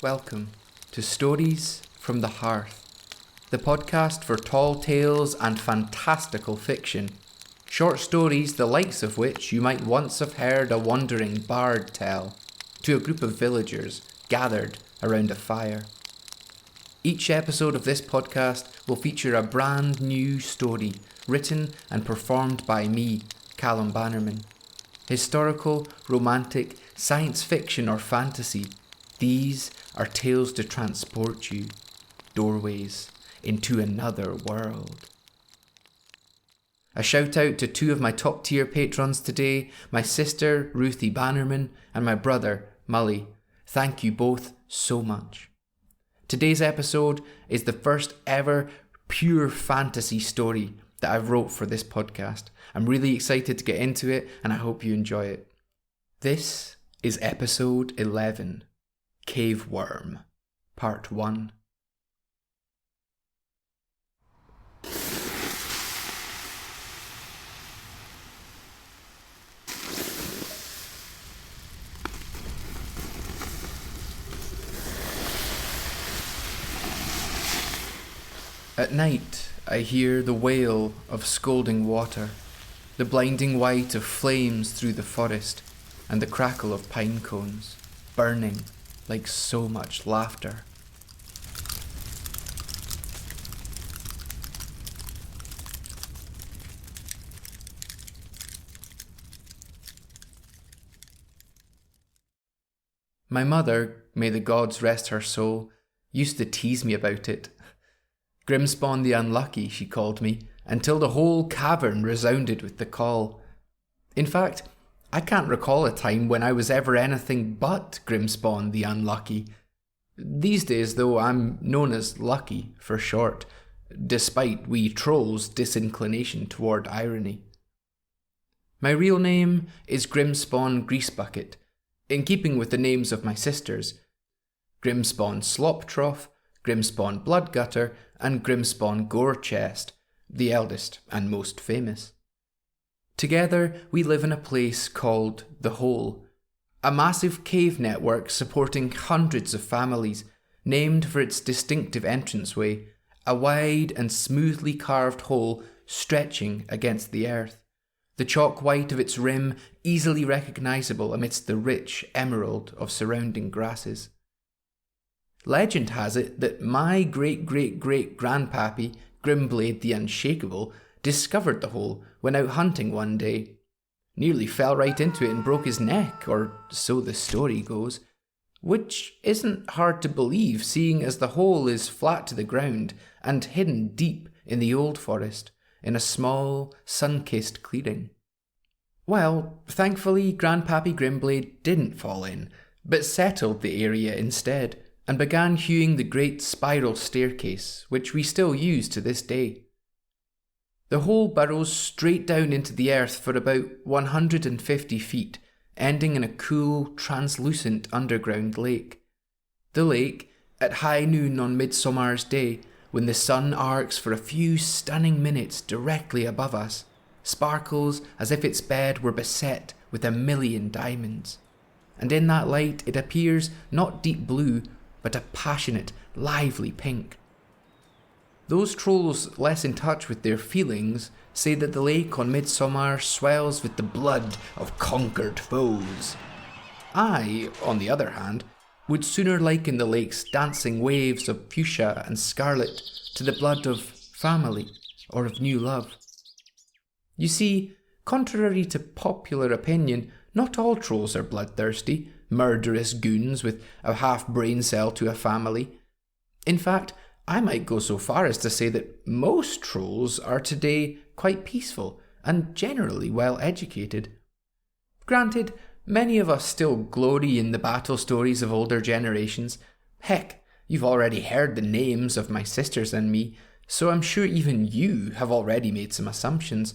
Welcome to Stories from the Hearth, the podcast for tall tales and fantastical fiction. Short stories the likes of which you might once have heard a wandering bard tell to a group of villagers gathered around a fire. Each episode of this podcast will feature a brand new story written and performed by me, Callum Bannerman. Historical, romantic, science fiction or fantasy, these are tales to transport you, doorways into another world. A shout out to two of my top tier patrons today, my sister Ruthie Bannerman and my brother Mully. Thank you both so much. Today's episode is the first ever pure fantasy story that I've wrote for this podcast. I'm really excited to get into it and I hope you enjoy it. This is episode 11, Caveworm, part 1. At night, I hear the wail of scalding water, the blinding white of flames through the forest, and the crackle of pine cones, burning like so much laughter. My mother, may the gods rest her soul, used to tease me about it. Grimspawn the Unlucky, she called me, until the whole cavern resounded with the call. In fact, I can't recall a time when I was ever anything but Grimspawn the Unlucky. These days, though, I'm known as Lucky for short, despite we trolls' disinclination toward irony. My real name is Grimspawn Greasebucket, in keeping with the names of my sisters, Grimspawn Sloptrough, Grimspawn Bloodgutter, and Grimspawn Gorechest, the eldest and most famous. Together, we live in a place called The Hole, a massive cave network supporting hundreds of families, named for its distinctive entranceway, a wide and smoothly carved hole stretching against the earth, the chalk white of its rim easily recognisable amidst the rich emerald of surrounding grasses. Legend has it that my great-great-great-grandpappy, Grimblade the Unshakable, discovered the hole when out hunting one day. Nearly fell right into it and broke his neck, or so the story goes. Which isn't hard to believe, seeing as the hole is flat to the ground and hidden deep in the old forest, in a small, sun-kissed clearing. Well, thankfully Grandpappy Grimblade didn't fall in, but settled the area instead, and began hewing the great spiral staircase, which we still use to this day. The hole burrows straight down into the earth for about 150 feet, ending in a cool, translucent underground lake. The lake, at high noon on Midsummer's Day, when the sun arcs for a few stunning minutes directly above us, sparkles as if its bed were beset with 1,000,000 diamonds. And in that light it appears not deep blue, but a passionate, lively pink. Those trolls less in touch with their feelings say that the lake on Midsummer swells with the blood of conquered foes. I, on the other hand, would sooner liken the lake's dancing waves of fuchsia and scarlet to the blood of family or of new love. You see, contrary to popular opinion, not all trolls are bloodthirsty, murderous goons with a half brain cell to a family. In fact, I might go so far as to say that most trolls are today quite peaceful and generally well educated. Granted, many of us still glory in the battle stories of older generations. Heck, you've already heard the names of my sisters and me, so I'm sure even you have already made some assumptions.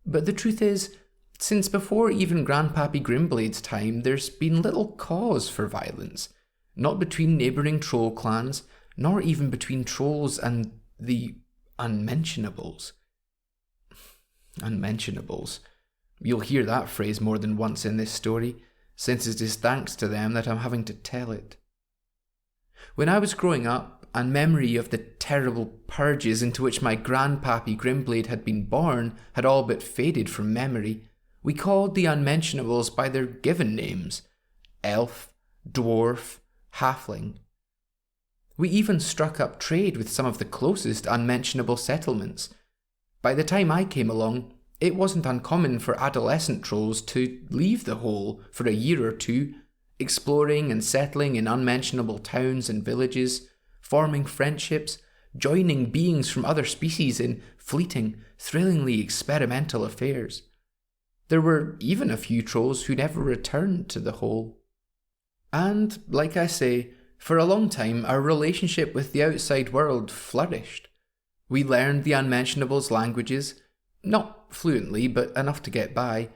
But the truth is, since before even Grandpappy Grimblade's time, there's been little cause for violence, not between neighbouring troll clans, nor even between trolls and the unmentionables. Unmentionables. You'll hear that phrase more than once in this story, since it is thanks to them that I'm having to tell it. When I was growing up, and memory of the terrible purges into which my grandpappy Grimblade had been born had all but faded from memory, we called the unmentionables by their given names: elf, dwarf, halfling. We even struck up trade with some of the closest unmentionable settlements. By the time I came along, it wasn't uncommon for adolescent trolls to leave the hole for a year or two, exploring and settling in unmentionable towns and villages, forming friendships, joining beings from other species in fleeting, thrillingly experimental affairs. There were even a few trolls who never returned to the hole. And, like I say, for a long time our relationship with the outside world flourished. We learned the unmentionables' languages, not fluently, but enough to get by.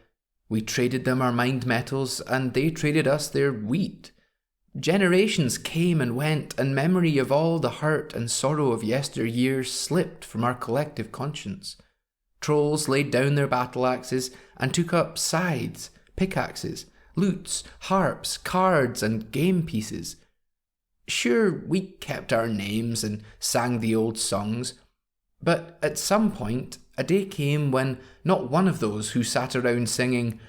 We traded them our mind metals, and they traded us their wheat. Generations came and went, and memory of all the hurt and sorrow of yesteryears slipped from our collective conscience. Trolls laid down their battle axes and took up scythes, pickaxes, lutes, harps, cards, and game pieces. Sure, we kept our names and sang the old songs, but at some point a day came when not one of those who sat around singing,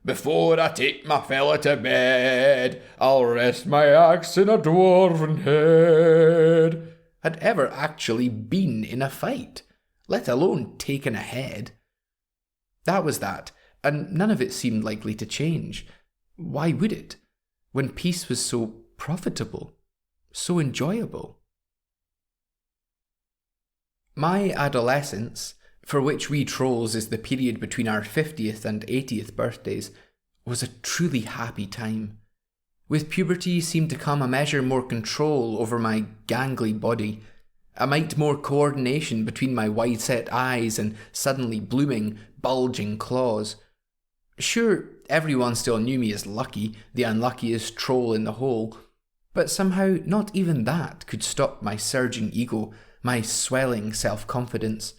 "Before I take my fella to bed, I'll rest my axe in a dwarven head," had ever actually been in a fight, let alone taken a head. That was that, and none of it seemed likely to change. Why would it, when peace was so profitable, so enjoyable? My adolescence, for which we trolls is the period between our 50th and 80th birthdays, was a truly happy time. With puberty seemed to come a measure more control over my gangly body, a mite more coordination between my wide-set eyes and suddenly blooming, bulging claws. Sure, everyone still knew me as Lucky, the unluckiest troll in the hole, but somehow not even that could stop my surging ego, my swelling self-confidence.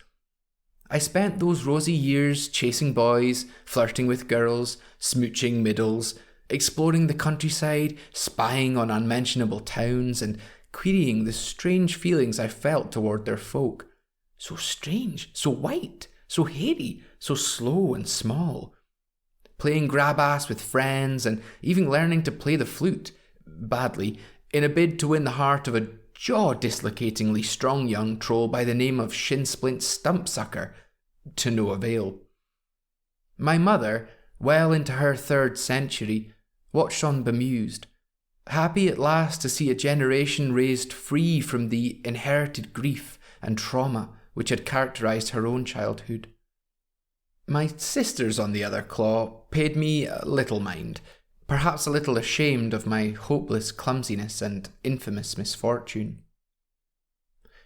I spent those rosy years chasing boys, flirting with girls, smooching middles, exploring the countryside, spying on unmentionable towns, and querying the strange feelings I felt toward their folk. So strange, so white, so hairy, so slow and small. Playing grab-ass with friends, and even learning to play the flute, badly, in a bid to win the heart of a jaw-dislocatingly strong young troll by the name of Shinsplint Stumpsucker, to no avail. My mother, well into her 3rd century, watched on bemused, happy at last to see a generation raised free from the inherited grief and trauma which had characterized her own childhood. My sisters, on the other claw, paid me little mind, perhaps a little ashamed of my hopeless clumsiness and infamous misfortune.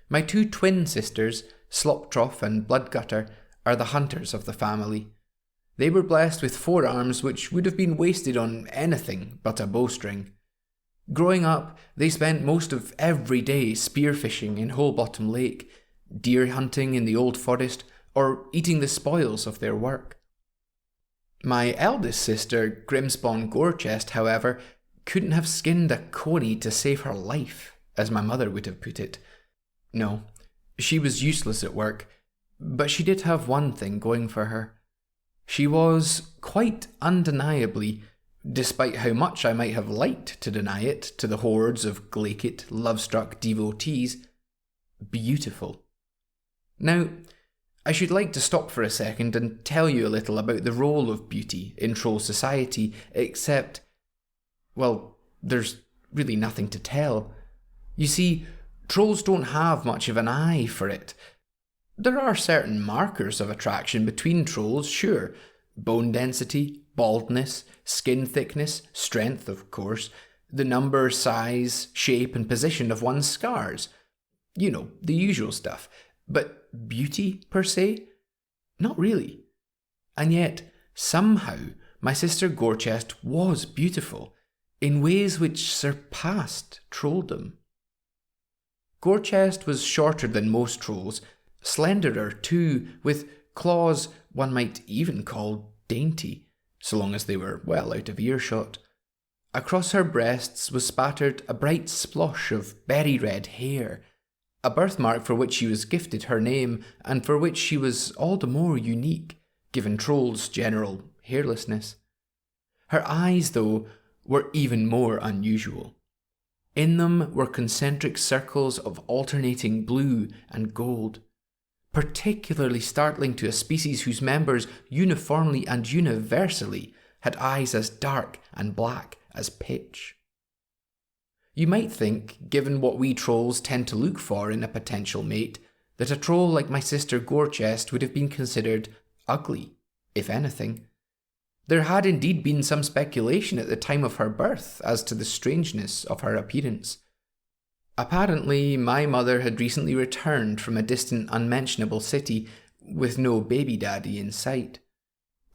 My 2 twin sisters, Sloptrough and Bloodgutter, are the hunters of the family. They were blessed with forearms which would have been wasted on anything but a bowstring. Growing up, they spent most of every day spearfishing in Holebottom Lake, deer hunting in the old forest, or eating the spoils of their work. My eldest sister, Grimspawn Gorechest, however, couldn't have skinned a coney to save her life, as my mother would have put it. No, she was useless at work, but she did have one thing going for her. She was, quite undeniably, despite how much I might have liked to deny it to the hordes of glaikit, love-struck devotees, beautiful. Now, I should like to stop for a second and tell you a little about the role of beauty in troll society, except, well, there's really nothing to tell. You see, trolls don't have much of an eye for it. There are certain markers of attraction between trolls, sure. Bone density, baldness, skin thickness, strength, of course, the number, size, shape, and position of one's scars. You know, the usual stuff. But beauty, per se? Not really. And yet, somehow, my sister Gorechest was beautiful, in ways which surpassed trolldom. Gorechest was shorter than most trolls, slenderer too, with claws one might even call dainty, so long as they were well out of earshot. Across her breasts was spattered a bright splosh of berry-red hair, a birthmark for which she was gifted her name, and for which she was all the more unique, given Troll's general hairlessness. Her eyes, though, were even more unusual. In them were concentric circles of alternating blue and gold, particularly startling to a species whose members uniformly and universally had eyes as dark and black as pitch. You might think, given what we trolls tend to look for in a potential mate, that a troll like my sister Gorechest would have been considered ugly, if anything. There had indeed been some speculation at the time of her birth as to the strangeness of her appearance. Apparently, my mother had recently returned from a distant unmentionable city with no baby daddy in sight.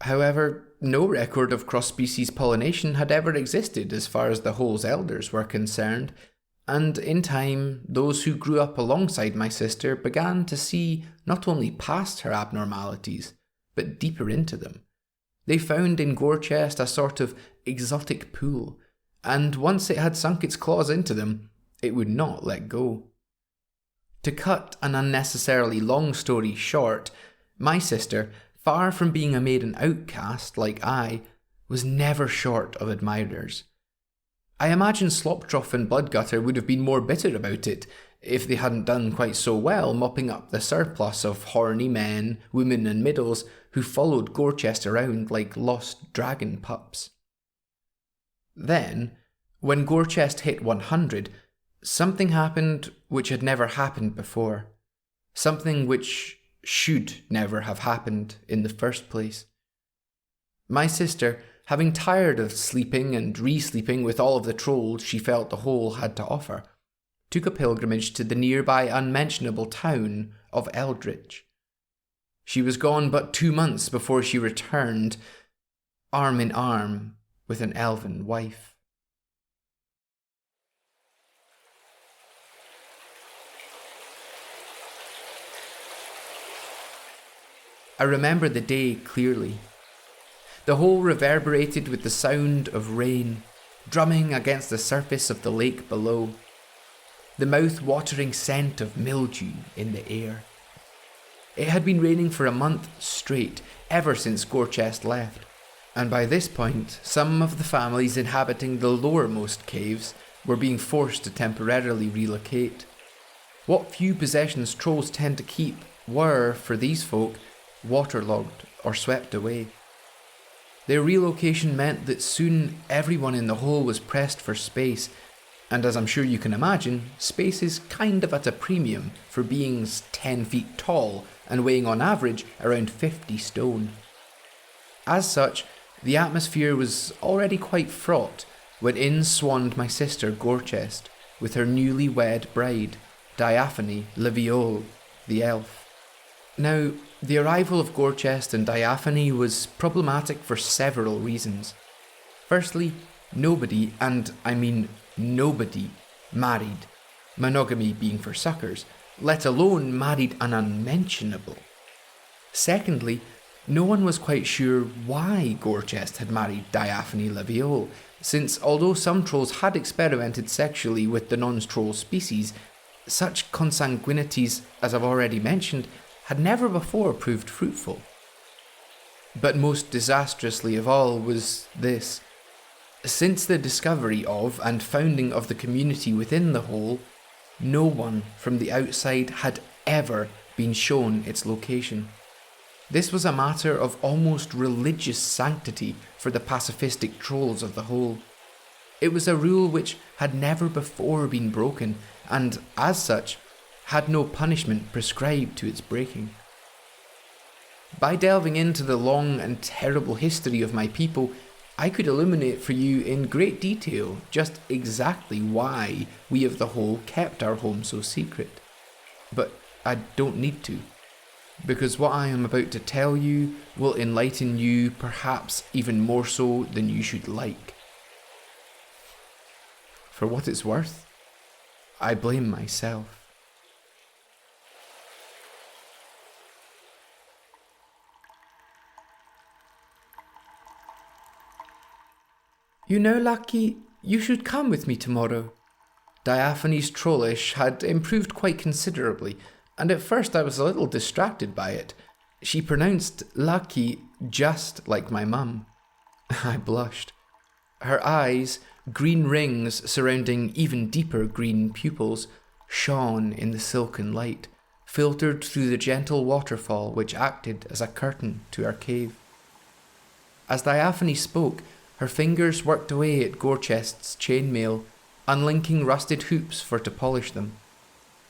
However, no record of cross-species pollination had ever existed as far as the Hole's elders were concerned, and in time, those who grew up alongside my sister began to see not only past her abnormalities, but deeper into them. They found in Gorechest a sort of exotic pool, and once it had sunk its claws into them, it would not let go. To cut an unnecessarily long story short, my sister, far from being a maiden outcast like I, was never short of admirers. I imagine Sloptrough and Bloodgutter would have been more bitter about it if they hadn't done quite so well mopping up the surplus of horny men, women and middles who followed Gorechest around like lost dragon pups. Then, when Gorechest hit 100, something happened which had never happened before. Something which should never have happened in the first place. My sister, having tired of sleeping and re-sleeping with all of the trolls she felt the Hole had to offer, took a pilgrimage to the nearby unmentionable town of Eldritch. She was gone but 2 months before she returned, arm in arm with an elven wife. I remember the day clearly. The Hole reverberated with the sound of rain, drumming against the surface of the lake below, the mouth-watering scent of mildew in the air. It had been raining for a month straight, ever since Gorechest left, and by this point, some of the families inhabiting the lowermost caves were being forced to temporarily relocate. What few possessions trolls tend to keep were, for these folk, waterlogged or swept away. Their relocation meant that soon everyone in the Hole was pressed for space, and as I'm sure you can imagine, space is kind of at a premium for beings 10 feet tall and weighing on average around 50 stone. As such, the atmosphere was already quite fraught when in swanned my sister Gorechest with her newly wed bride, Diaphane Leviole, the elf. Now, the arrival of Gorechest and Diaphane was problematic for several reasons. Firstly, nobody, and I mean nobody, married, monogamy being for suckers, let alone married an unmentionable. Secondly, no one was quite sure why Gorechest had married Diaphane Leviole, since although some trolls had experimented sexually with the non-troll species, such consanguinities, as I've already mentioned, had never before proved fruitful. But most disastrously of all was this. Since the discovery of and founding of the community within the Hole, no one from the outside had ever been shown its location. This was a matter of almost religious sanctity for the pacifistic trolls of the Hole. It was a rule which had never before been broken, and as such, had no punishment prescribed to its breaking. By delving into the long and terrible history of my people, I could illuminate for you in great detail just exactly why we of the Hole kept our home so secret. But I don't need to, because what I am about to tell you will enlighten you perhaps even more so than you should like. For what it's worth, I blame myself. You know, Lucky, You should come with me tomorrow." Diaphane's trollish had improved quite considerably, and at first I was a little distracted by it. She pronounced lucky just like my mum. I blushed. Her eyes, green rings surrounding even deeper green pupils, shone in the silken light, filtered through the gentle waterfall which acted as a curtain to our cave. As Diaphane spoke, her fingers worked away at Gorechest's chainmail, unlinking rusted hoops for to polish them,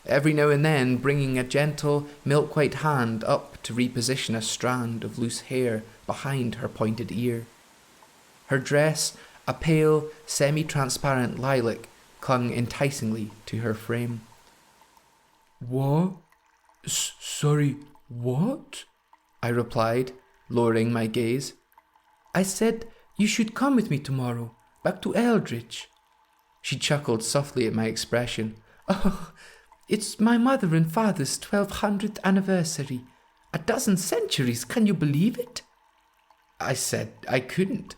every now and then bringing a gentle, milk-white hand up to reposition a strand of loose hair behind her pointed ear. Her dress, a pale, semi-transparent lilac, clung enticingly to her frame. "What? Sorry, what?" I replied, lowering my gaze. "I said you should come with me tomorrow, back to Eldritch." She chuckled softly at my expression. "Oh, it's my mother and father's 1200th anniversary. A dozen centuries, can you believe it?" I said I couldn't.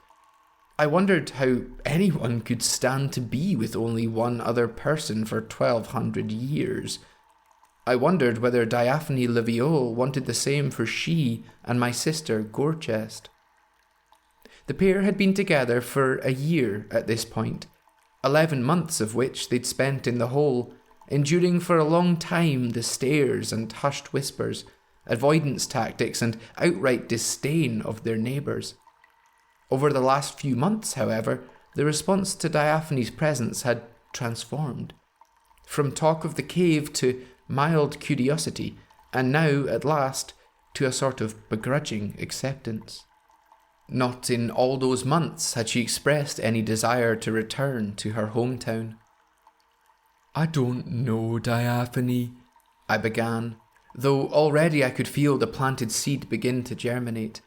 I wondered how anyone could stand to be with only one other person for 1200 years. I wondered whether Diaphane Leviole wanted the same for she and my sister Gorechest. The pair had been together for a year at this point, 11 months of which they'd spent in the hole, enduring for a long time the stares and hushed whispers, avoidance tactics and outright disdain of their neighbours. Over the last few months, however, the response to Diaphane's presence had transformed. From talk of the cave to mild curiosity, and now, at last, to a sort of begrudging acceptance. Not in all those months had she expressed any desire to return to her hometown. "I don't know, Diaphane," I began, though already I could feel the planted seed begin to germinate.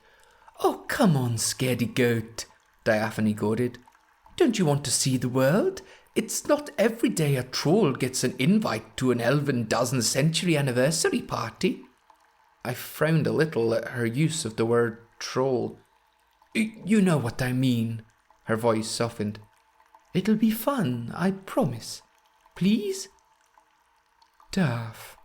"Oh, come on, scaredy goat," Diaphane goaded. "Don't you want to see the world? It's not every day a troll gets an invite to an elven dozen-century anniversary party." I frowned a little at her use of the word troll. You know what I mean," her voice softened. "It'll be fun, I promise. Please?" Daff.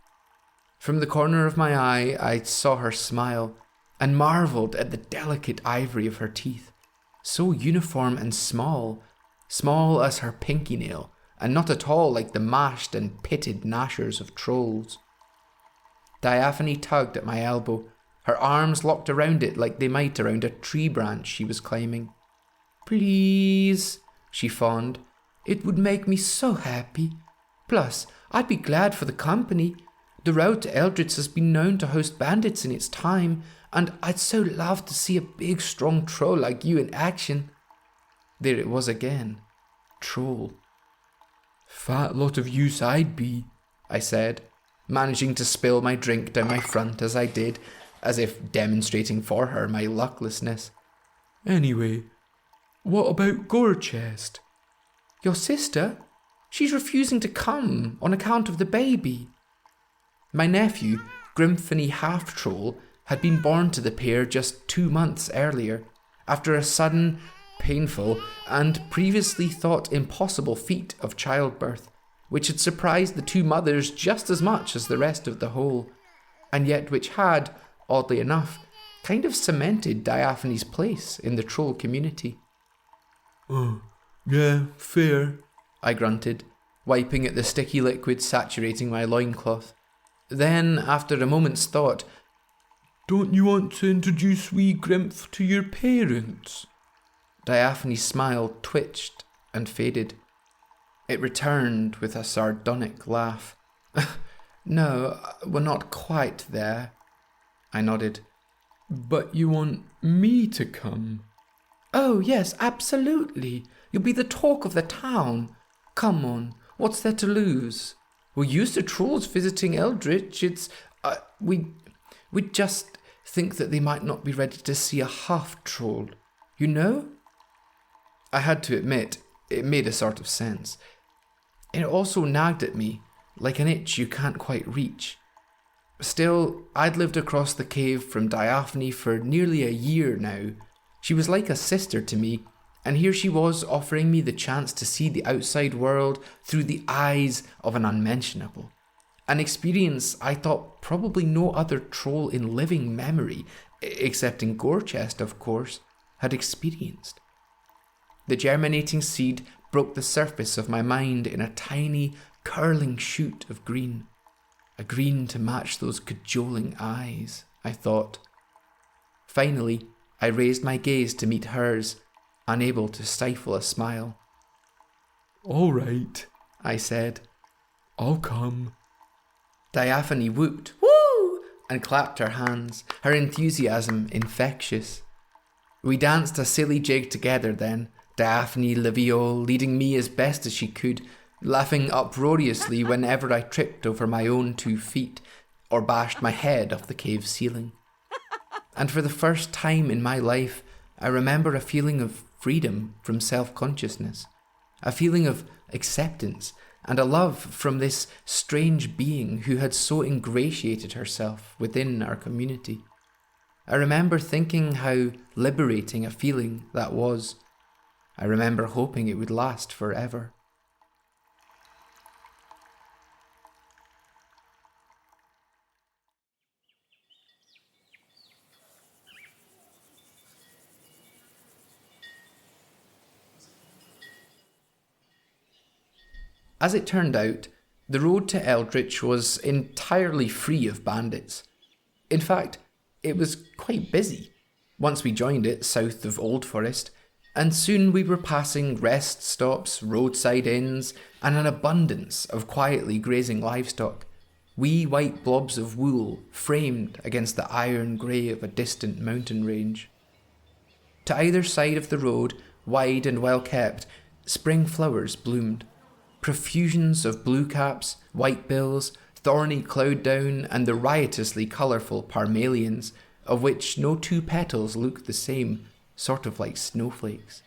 From the corner of my eye, I saw her smile, and marvelled at the delicate ivory of her teeth, so uniform and small as her pinky nail, and not at all like the mashed and pitted gnashers of trolls. Diaphane tugged at my elbow, her arms locked around it like they might around a tree branch she was climbing. "Please," she fawned. "It would make me so happy. Plus, I'd be glad for the company. The road to Eldritch has been known to host bandits in its time, and I'd so love to see a big, strong troll like you in action." There it was again. Troll. "Fat lot of use I'd be," I said, managing to spill my drink down my front as I did, as if demonstrating for her my lucklessness. "Anyway, what about Gorechest?" "Your sister? She's refusing to come on account of the baby." My nephew, Grimphany Half-Troll, had been born to the pair just 2 months earlier, after a sudden, painful, and previously thought impossible feat of childbirth, which had surprised the two mothers just as much as the rest of the whole, and yet which had, oddly enough, kind of cemented Diaphane's place in the troll community. "Oh, yeah, fair," I grunted, wiping at the sticky liquid saturating my loincloth. Then, after a moment's thought, "Don't you want to introduce wee Grimph to your parents?" Diaphane's smile twitched and faded. It returned with a sardonic laugh. "No, we're not quite there." I nodded. "But you want me to come?" "Oh, yes, absolutely. You'll be the talk of the town. Come on, what's there to lose? We're used to trolls visiting Eldritch. We just think that they might not be ready to see a half-troll, you know?" I had to admit, it made a sort of sense. It also nagged at me, like an itch you can't quite reach. Still, I'd lived across the cave from Diaphane for nearly a year now. She was like a sister to me, And here she was offering me the chance to see the outside world through the eyes of an unmentionable. An experience I thought probably no other troll in living memory, except in Gorechest of course, had experienced. The germinating seed broke the surface of my mind in a tiny, curling shoot of green. A green to match those cajoling eyes, I thought. Finally, I raised my gaze to meet hers, unable to stifle a smile. "All right," I said. "I'll come." Diaphane whooped, "Woo!" and clapped her hands, her enthusiasm infectious. We danced a silly jig together then, Diaphane le viol leading me as best as she could, laughing uproariously whenever I tripped over my own 2 feet or bashed my head off the cave ceiling. And for the first time in my life, I remember a feeling of freedom from self-consciousness, a feeling of acceptance and a love from this strange being who had so ingratiated herself within our community. I remember thinking how liberating a feeling that was. I remember hoping it would last forever. As it turned out, the road to Eldritch was entirely free of bandits. In fact, it was quite busy once we joined it south of Old Forest, and soon we were passing rest stops, roadside inns, and an abundance of quietly grazing livestock, wee white blobs of wool framed against the iron grey of a distant mountain range. To either side of the road, wide and well kept, spring flowers bloomed. Profusions of blue caps, white bills, thorny clouddown, and the riotously colourful parmelians, of which no 2 petals looked the same, sort of like snowflakes.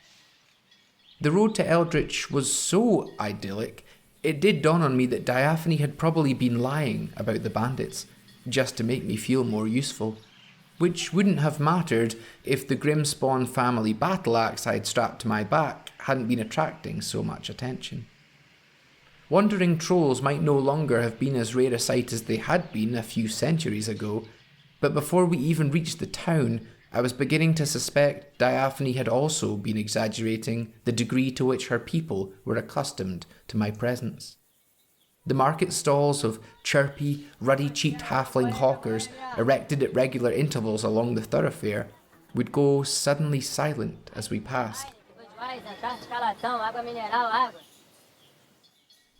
The road to Eldritch was so idyllic, it did dawn on me that Diaphane had probably been lying about the bandits, just to make me feel more useful, which wouldn't have mattered if the Grimspawn family battle axe I had strapped to my back hadn't been attracting so much attention. Wandering trolls might no longer have been as rare a sight as they had been a few centuries ago, but before we even reached the town, I was beginning to suspect Diaphane had also been exaggerating the degree to which her people were accustomed to my presence. The market stalls of chirpy, ruddy-cheeked halfling hawkers erected at regular intervals along the thoroughfare would go suddenly silent as we passed.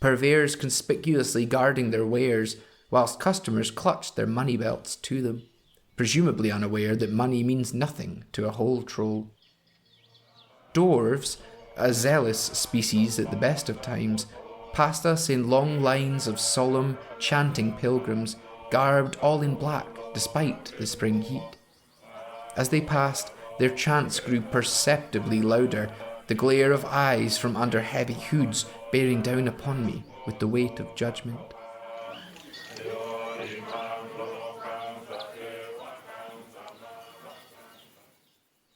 Purveyors conspicuously guarding their wares, whilst customers clutched their money belts to them, presumably unaware that money means nothing to a whole troll. Dwarves, a zealous species at the best of times, passed us in long lines of solemn, chanting pilgrims, garbed all in black despite the spring heat. As they passed, their chants grew perceptibly louder, the glare of eyes from under heavy hoods bearing down upon me with the weight of judgment.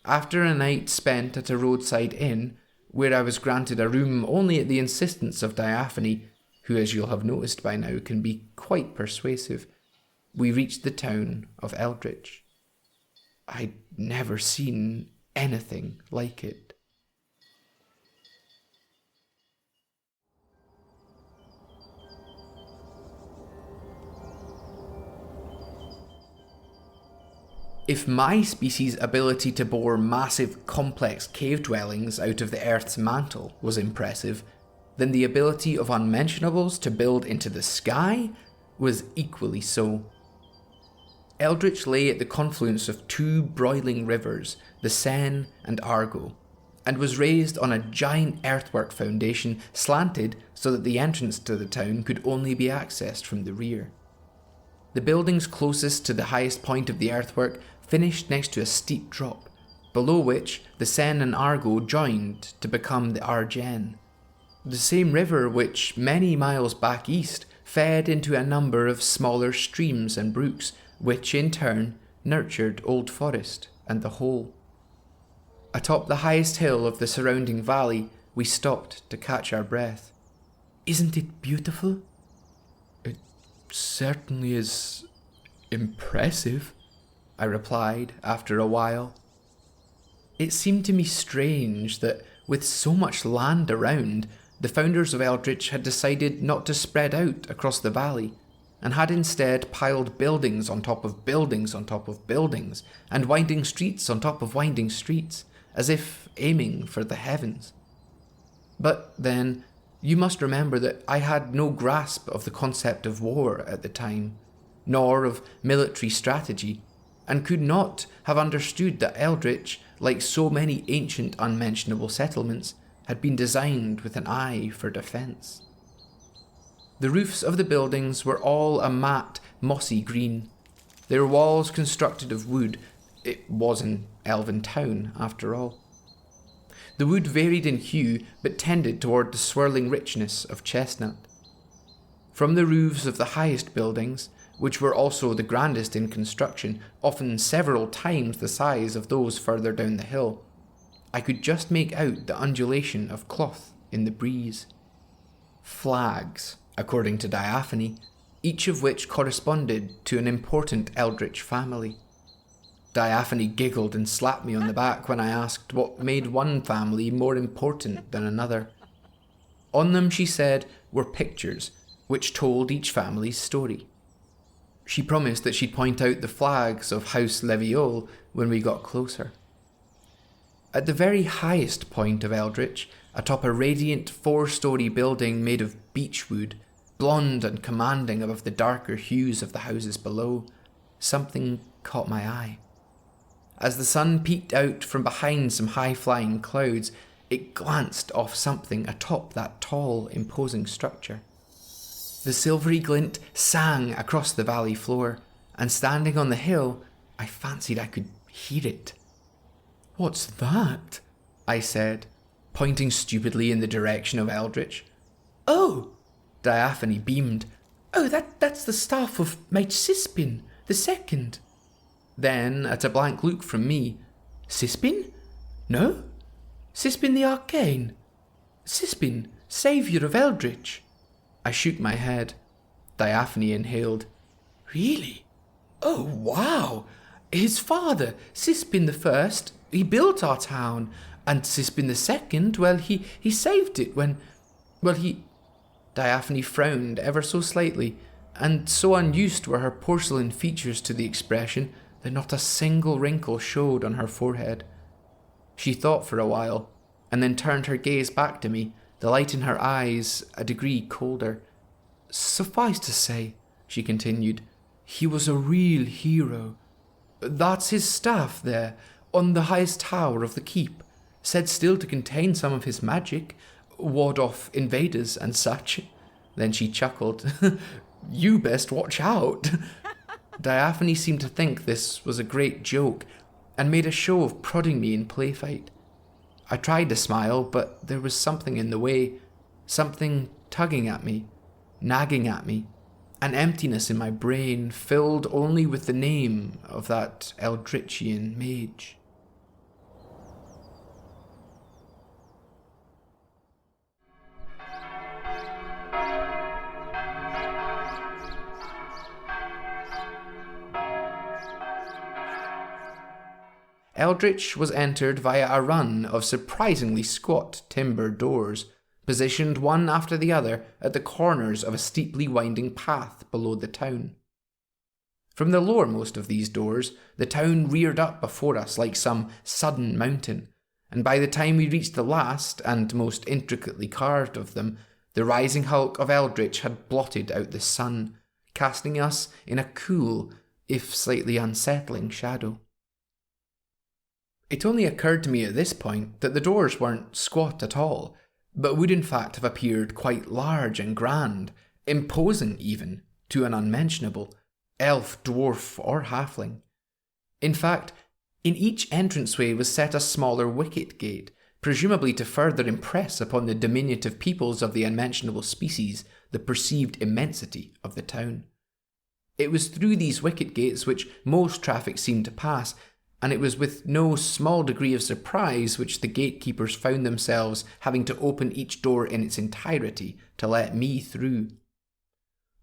After a night spent at a roadside inn, where I was granted a room only at the insistence of Diaphane, who, as you'll have noticed by now, can be quite persuasive, we reached the town of Eldritch. I'd never seen anything like it. If my species' ability to bore massive, complex cave dwellings out of the Earth's mantle was impressive, then the ability of unmentionables to build into the sky was equally so. Eldritch lay at the confluence of 2 broiling rivers, the Seine and Argo, and was raised on a giant earthwork foundation slanted so that the entrance to the town could only be accessed from the rear. The buildings closest to the highest point of the earthwork finished next to a steep drop, below which the Seine and Argo joined to become the Argenne, the same river which, many miles back east, fed into a number of smaller streams and brooks, which in turn nurtured Old Forest and the whole. Atop the highest hill of the surrounding valley, we stopped to catch our breath. Isn't it beautiful? It certainly is impressive, I replied after a while. It seemed to me strange that, with so much land around, the founders of Eldritch had decided not to spread out across the valley, and had instead piled buildings on top of buildings on top of buildings, and winding streets on top of winding streets, as if aiming for the heavens. But then, you must remember that I had no grasp of the concept of war at the time, nor of military strategy, and could not have understood that Eldritch, like so many ancient unmentionable settlements, had been designed with an eye for defence. The roofs of the buildings were all a matte, mossy green. Their walls constructed of wood. It was an elven town, after all. The wood varied in hue, but tended toward the swirling richness of chestnut. From the roofs of the highest buildings, which were also the grandest in construction, often several times the size of those further down the hill, I could just make out the undulation of cloth in the breeze. Flags, according to Diaphane, each of which corresponded to an important Eldritch family. Diaphane giggled and slapped me on the back when I asked what made one family more important than another. On them, she said, were pictures, which told each family's story. She promised that she'd point out the flags of House Leviole when we got closer. At the very highest point of Eldritch, atop a radiant 4-story building made of beechwood, blonde and commanding above the darker hues of the houses below, something caught my eye. As the sun peeked out from behind some high-flying clouds, it glanced off something atop that tall, imposing structure. The silvery glint sang across the valley floor, and standing on the hill, I fancied I could hear it. "What's that?" I said, pointing stupidly in the direction of Eldritch. "Oh!" Diaphane beamed. "Oh, that's the staff of Mage Sispin, the second." Then, at a blank look from me, "Sispin? No? Sispin the Arcane? Sispin, saviour of Eldritch?" I shook my head. Diaphane inhaled. "Really? Oh, wow! His father, Sispin the First, he built our town, and Sispin the Second, well, he saved it when, well, he..." Diaphane frowned ever so slightly, and so unused were her porcelain features to the expression that not a single wrinkle showed on her forehead. She thought for a while, and then turned her gaze back to me, the light in her eyes a degree colder. "Suffice to say," she continued, "he was a real hero. That's his staff there, on the highest tower of the keep, said still to contain some of his magic, ward off invaders and such." Then she chuckled. "You best watch out." Diaphane seemed to think this was a great joke, and made a show of prodding me in play-fight. I tried to smile, but there was something in the way, something tugging at me, nagging at me, an emptiness in my brain filled only with the name of that Eldritchian mage. Eldritch was entered via a run of surprisingly squat timber doors, positioned one after the other at the corners of a steeply winding path below the town. From the lowermost of these doors, the town reared up before us like some sudden mountain, and by the time we reached the last and most intricately carved of them, the rising hulk of Eldritch had blotted out the sun, casting us in a cool, if slightly unsettling shadow. It only occurred to me at this point that the doors weren't squat at all, but would in fact have appeared quite large and grand, imposing even, to an unmentionable, elf, dwarf, or halfling. In fact, in each entranceway was set a smaller wicket gate, presumably to further impress upon the diminutive peoples of the unmentionable species the perceived immensity of the town. It was through these wicket gates which most traffic seemed to pass, and it was with no small degree of surprise which the gatekeepers found themselves having to open each door in its entirety to let me through.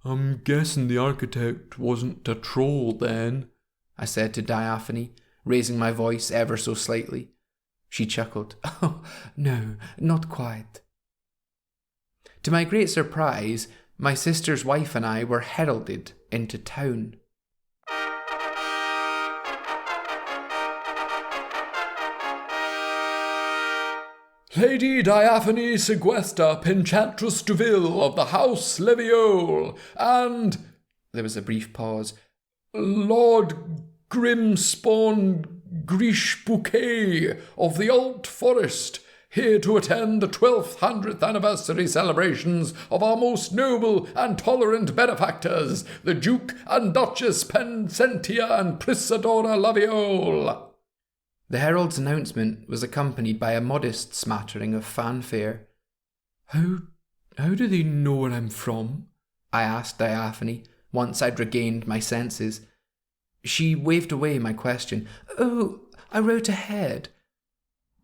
"I'm guessing the architect wasn't a troll then," I said to Diaphane, raising my voice ever so slightly. She chuckled. "Oh, no, not quite." To my great surprise, my sister's wife and I were heralded into town. "Lady Diaphane Sequesta Penchantress Duville of the House Leviole, and—" There was a brief pause. "Lord Grimspawn Grish Bouquet of the Alt Forest, here to attend the 1,200th anniversary celebrations of our most noble and tolerant benefactors, the Duke and Duchess Pensentia and Prisadora Laviole." The herald's announcement was accompanied by a modest smattering of fanfare. How do they know where I'm from?" I asked Diaphane, once I'd regained my senses. She waved away my question. "Oh, I wrote ahead."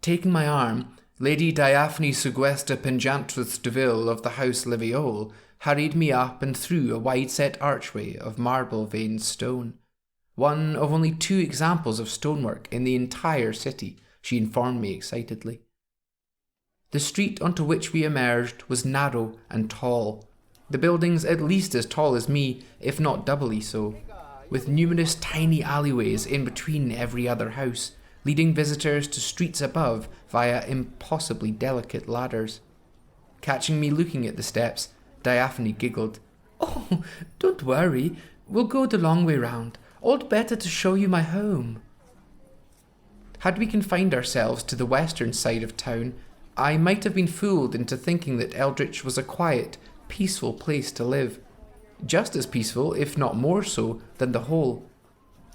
Taking my arm, Lady Diaphane Sequesta Penchantress Duville of the House Leviole hurried me up and through a wide-set archway of marble-veined stone. One of only 2 examples of stonework in the entire city, she informed me excitedly. The street onto which we emerged was narrow and tall, the buildings at least as tall as me, if not doubly so, with numerous tiny alleyways in between every other house, leading visitors to streets above via impossibly delicate ladders. Catching me looking at the steps, Diaphane giggled. "Oh, don't worry, we'll go the long way round. All better to show you my home." Had we confined ourselves to the western side of town, I might have been fooled into thinking that Eldritch was a quiet, peaceful place to live. Just as peaceful, if not more so, than the whole.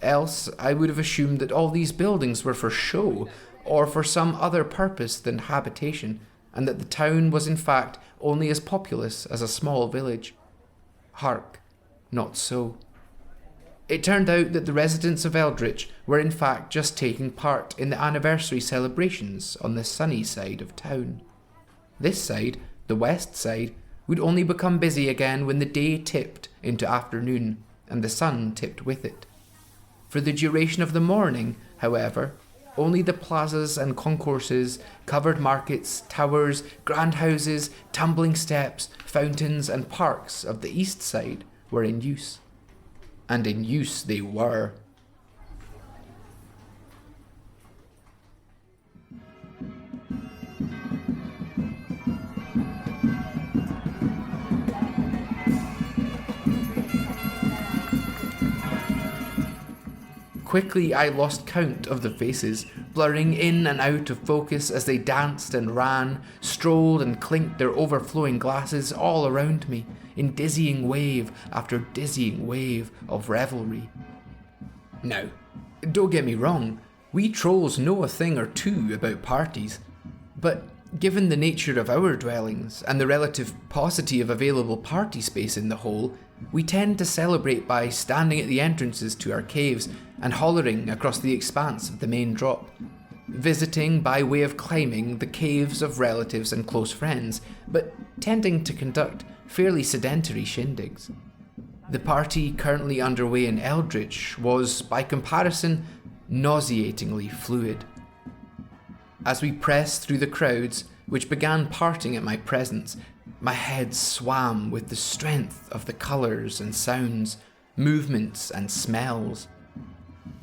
Else, I would have assumed that all these buildings were for show, or for some other purpose than habitation, and that the town was in fact only as populous as a small village. Hark, not so. It turned out that the residents of Eldritch were in fact just taking part in the anniversary celebrations on the sunny side of town. This side, the west side, would only become busy again when the day tipped into afternoon, and the sun tipped with it. For the duration of the morning, however, only the plazas and concourses, covered markets, towers, grand houses, tumbling steps, fountains, and parks of the east side were in use. And in use they were. Quickly I lost count of the faces, blurring in and out of focus as they danced and ran, strolled and clinked their overflowing glasses all around me, in dizzying wave after dizzying wave of revelry. Now, don't get me wrong, we trolls know a thing or two about parties, but given the nature of our dwellings and the relative paucity of available party space in the whole, we tend to celebrate by standing at the entrances to our caves and hollering across the expanse of the main drop, visiting by way of climbing the caves of relatives and close friends, but tending to conduct fairly sedentary shindigs. The party currently underway in Eldritch was, by comparison, nauseatingly fluid. As we pressed through the crowds, which began parting at my presence, my head swam with the strength of the colours and sounds, movements and smells.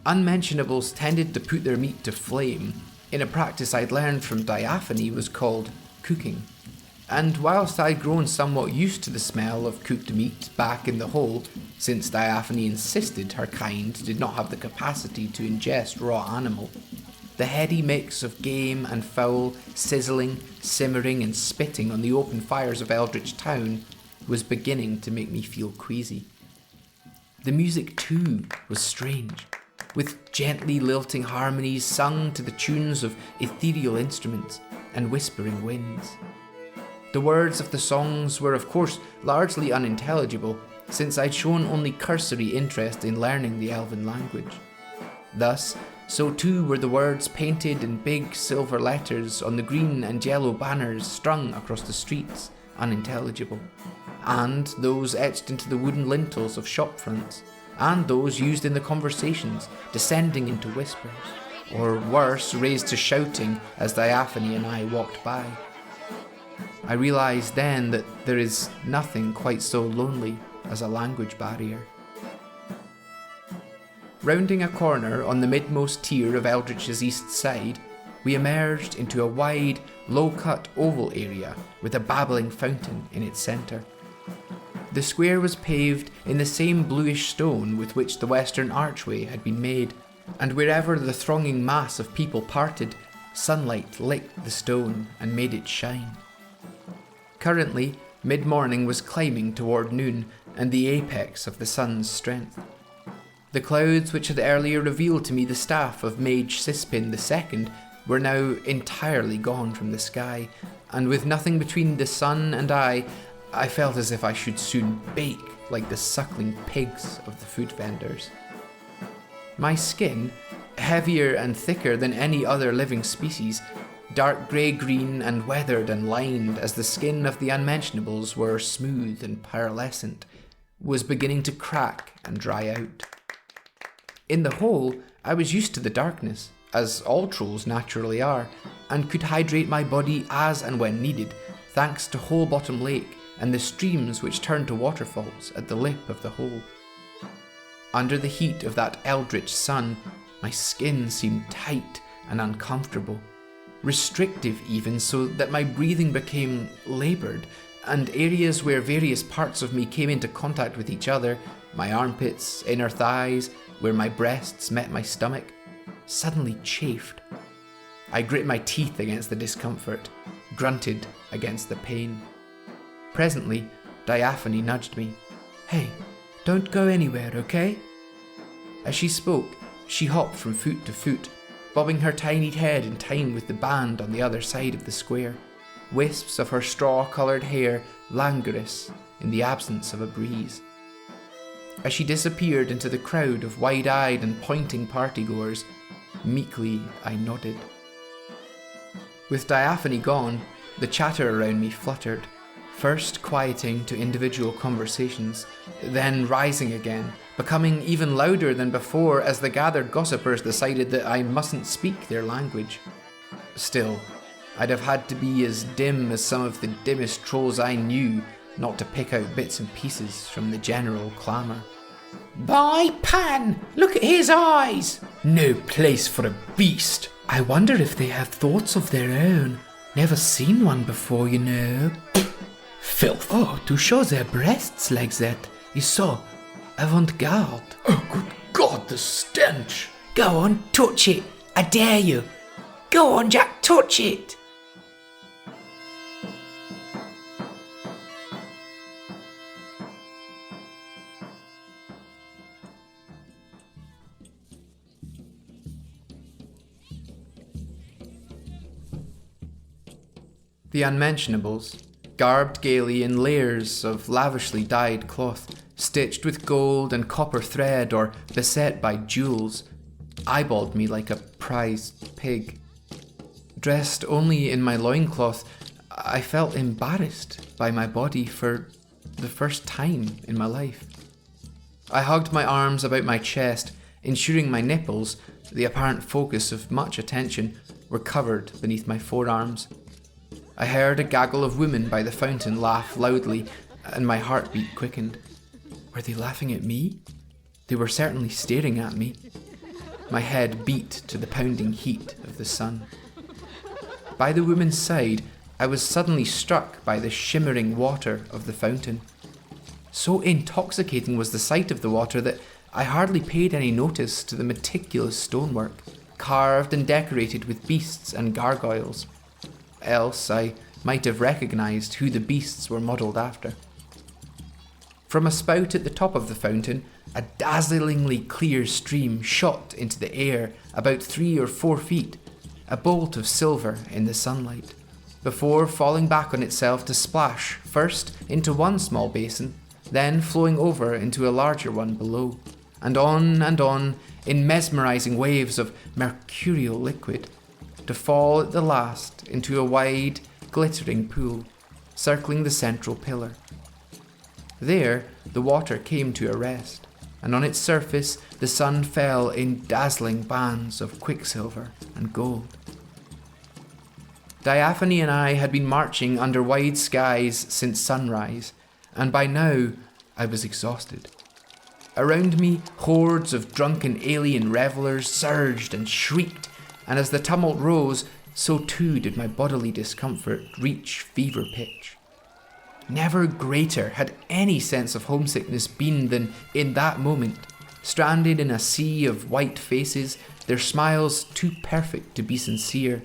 Unmentionables tended to put their meat to flame, in a practice I'd learned from Diaphane was called cooking. And whilst I'd grown somewhat used to the smell of cooked meat back in the hole, since Diaphane insisted her kind did not have the capacity to ingest raw animal, the heady mix of game and fowl, sizzling, simmering and spitting on the open fires of Eldritch Town was beginning to make me feel queasy. The music too was strange, with gently lilting harmonies sung to the tunes of ethereal instruments and whispering winds. The words of the songs were of course largely unintelligible, since I'd shown only cursory interest in learning the elven language. Thus, so too were the words painted in big silver letters on the green and yellow banners strung across the streets, unintelligible, and those etched into the wooden lintels of shop fronts, and those used in the conversations, descending into whispers, or worse, raised to shouting as Diaphane and I walked by. I realised then that there is nothing quite so lonely as a language barrier. Rounding a corner on the midmost tier of Eldritch's east side, we emerged into a wide, low-cut oval area with a babbling fountain in its centre. The square was paved in the same bluish stone with which the western archway had been made, and wherever the thronging mass of people parted, sunlight licked the stone and made it shine. Currently, mid-morning was climbing toward noon and the apex of the sun's strength. The clouds which had earlier revealed to me the staff of Mage Sispin II were now entirely gone from the sky, and with nothing between the sun and I felt as if I should soon bake like the suckling pigs of the food vendors. My skin, heavier and thicker than any other living species, dark grey-green and weathered and lined as the skin of the unmentionables were smooth and pearlescent, was beginning to crack and dry out. In the whole, I was used to the darkness, as all trolls naturally are, and could hydrate my body as and when needed, thanks to Hole Bottom Lake and the streams which turned to waterfalls at the lip of the hole. Under the heat of that eldritch sun, my skin seemed tight and uncomfortable, restrictive even, so that my breathing became laboured, and areas where various parts of me came into contact with each other, my armpits, inner thighs, where my breasts met my stomach, suddenly chafed. I grit my teeth against the discomfort, grunted against the pain. Presently, Diaphane nudged me. "Hey, don't go anywhere, okay?" As she spoke, she hopped from foot to foot, bobbing her tiny head in time with the band on the other side of the square, wisps of her straw-coloured hair languorous in the absence of a breeze. As she disappeared into the crowd of wide-eyed and pointing partygoers, meekly I nodded. With Diaphane gone, the chatter around me fluttered, first quieting to individual conversations, then rising again, becoming even louder than before as the gathered gossipers decided that I mustn't speak their language. Still, I'd have had to be as dim as some of the dimmest trolls I knew not to pick out bits and pieces from the general clamour. "By Pan, look at his eyes! No place for a beast! I wonder if they have thoughts of their own. Never seen one before, you know. Filth! Oh, to show their breasts like that is so avant-garde. Oh, good God, the stench! Go on, touch it! I dare you! Go on, Jack, touch it!" The unmentionables, garbed gaily in layers of lavishly dyed cloth, stitched with gold and copper thread or beset by jewels, eyeballed me like a prized pig. Dressed only in my loincloth, I felt embarrassed by my body for the first time in my life. I hugged my arms about my chest, ensuring my nipples, the apparent focus of much attention, were covered beneath my forearms. I heard a gaggle of women by the fountain laugh loudly, and my heartbeat quickened. Were they laughing at me? They were certainly staring at me. My head beat to the pounding heat of the sun. By the woman's side, I was suddenly struck by the shimmering water of the fountain. So intoxicating was the sight of the water that I hardly paid any notice to the meticulous stonework, carved and decorated with beasts and gargoyles. Else I might have recognised who the beasts were modelled after. From a spout at the top of the fountain, a dazzlingly clear stream shot into the air about 3 or 4 feet, a bolt of silver in the sunlight, before falling back on itself to splash first into one small basin, then flowing over into a larger one below, and on, in mesmerising waves of mercurial liquid, to fall at the last into a wide, glittering pool, circling the central pillar. There, the water came to a rest, and on its surface the sun fell in dazzling bands of quicksilver and gold. Diaphane and I had been marching under wide skies since sunrise, and by now I was exhausted. Around me, hordes of drunken alien revellers surged and shrieked, and as the tumult rose, so too did my bodily discomfort reach fever pitch. Never greater had any sense of homesickness been than in that moment, stranded in a sea of white faces, their smiles too perfect to be sincere.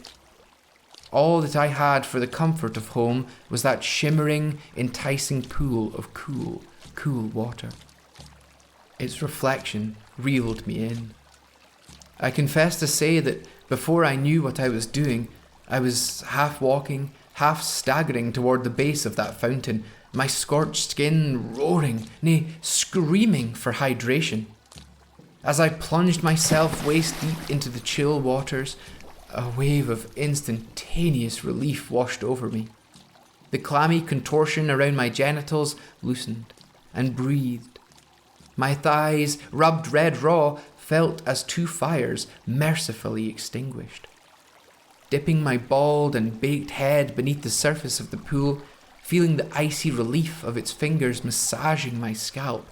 All that I had for the comfort of home was that shimmering, enticing pool of cool, cool water. Its reflection reeled me in. I confess to say that before I knew what I was doing, I was half walking, half staggering toward the base of that fountain, my scorched skin roaring, nay, screaming for hydration. As I plunged myself waist deep into the chill waters, a wave of instantaneous relief washed over me. The clammy contortion around my genitals loosened and breathed. My thighs, rubbed red raw, felt as two fires mercifully extinguished. Dipping my bald and baked head beneath the surface of the pool, feeling the icy relief of its fingers massaging my scalp,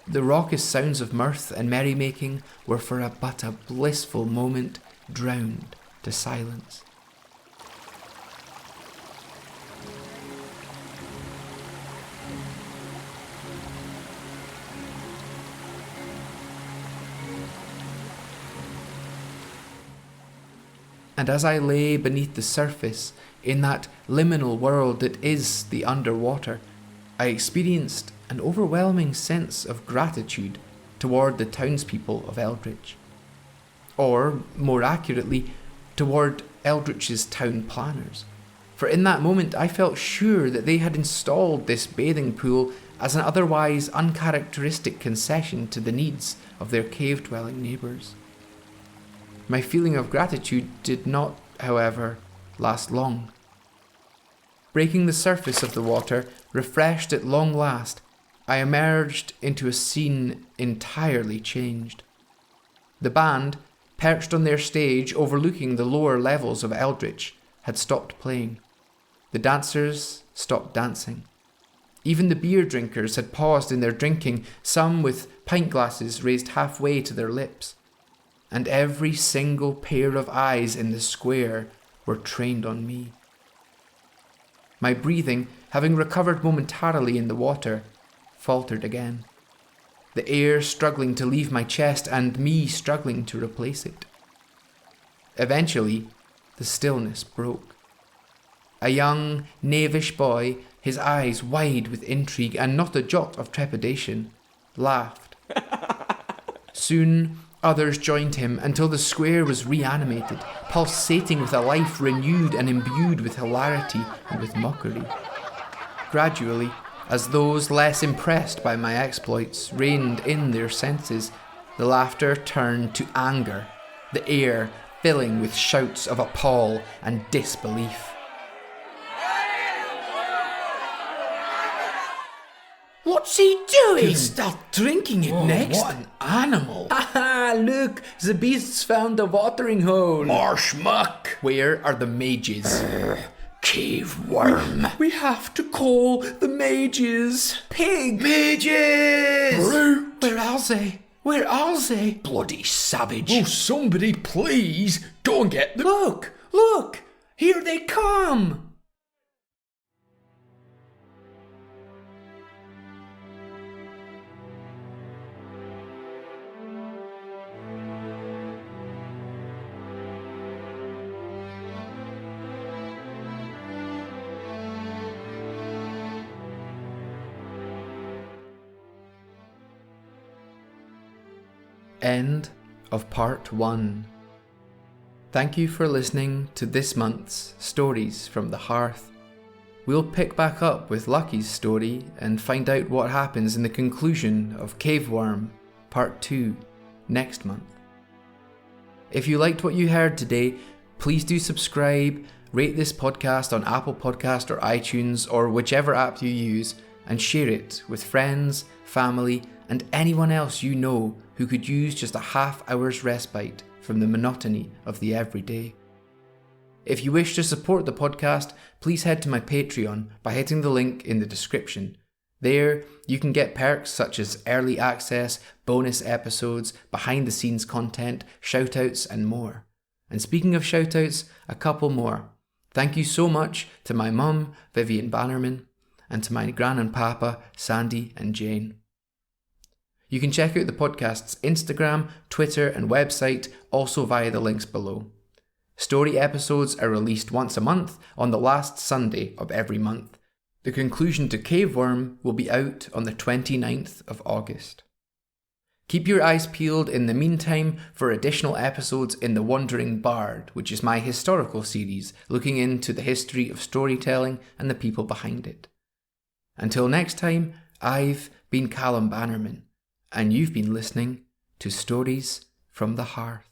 the raucous sounds of mirth and merrymaking were for but a blissful moment drowned to silence. And as I lay beneath the surface, in that liminal world that is the underwater, I experienced an overwhelming sense of gratitude toward the townspeople of Eldritch. Or, more accurately, toward Eldritch's town planners. For in that moment I felt sure that they had installed this bathing pool as an otherwise uncharacteristic concession to the needs of their cave-dwelling neighbours. My feeling of gratitude did not, however, last long. Breaking the surface of the water, refreshed at long last, I emerged into a scene entirely changed. The band, perched on their stage overlooking the lower levels of Eldritch, had stopped playing. The dancers stopped dancing. Even the beer drinkers had paused in their drinking, some with pint glasses raised halfway to their lips. And every single pair of eyes in the square were trained on me. My breathing, having recovered momentarily in the water, faltered again, the air struggling to leave my chest and me struggling to replace it. Eventually, the stillness broke. A young, knavish boy, his eyes wide with intrigue and not a jot of trepidation, laughed. Soon, others joined him until the square was reanimated, pulsating with a life renewed and imbued with hilarity and with mockery. Gradually, as those less impressed by my exploits reined in their senses, the laughter turned to anger, the air filling with shouts of appall and disbelief. What's he doing? He'll start drinking it next. What an animal. Ah, look, the beast's found a watering hole. Marsh muck. Where are the mages? Caveworm. We have to call the mages. Pig. Mages. Brute. Where are they? Where are they? Bloody savage. Oh, somebody please go and get them. Look, look, here they come. End of part 1. Thank you for listening to this month's Stories from the Hearth. We'll pick back up with Lucky's story and find out what happens in the conclusion of Caveworm Part 2 next month. If you liked what you heard today, please do subscribe, rate this podcast on Apple Podcast or iTunes or whichever app you use, and share it with friends, family, and anyone else you know who could use just a half hour's respite from the monotony of the everyday. If you wish to support the podcast, please head to my Patreon by hitting the link in the description. There, you can get perks such as early access, bonus episodes, behind-the-scenes content, shoutouts, and more. And speaking of shoutouts, a couple more. Thank you so much to my mum, Vivian Bannerman, and to my gran and papa, Sandy and Jane. You can check out the podcast's Instagram, Twitter, and website, also via the links below. Story episodes are released once a month on the last Sunday of every month. The conclusion to Caveworm will be out on the 29th of August. Keep your eyes peeled in the meantime for additional episodes in The Wandering Bard, which is my historical series looking into the history of storytelling and the people behind it. Until next time, I've been Callum Bannerman, and you've been listening to Stories from the Hearth.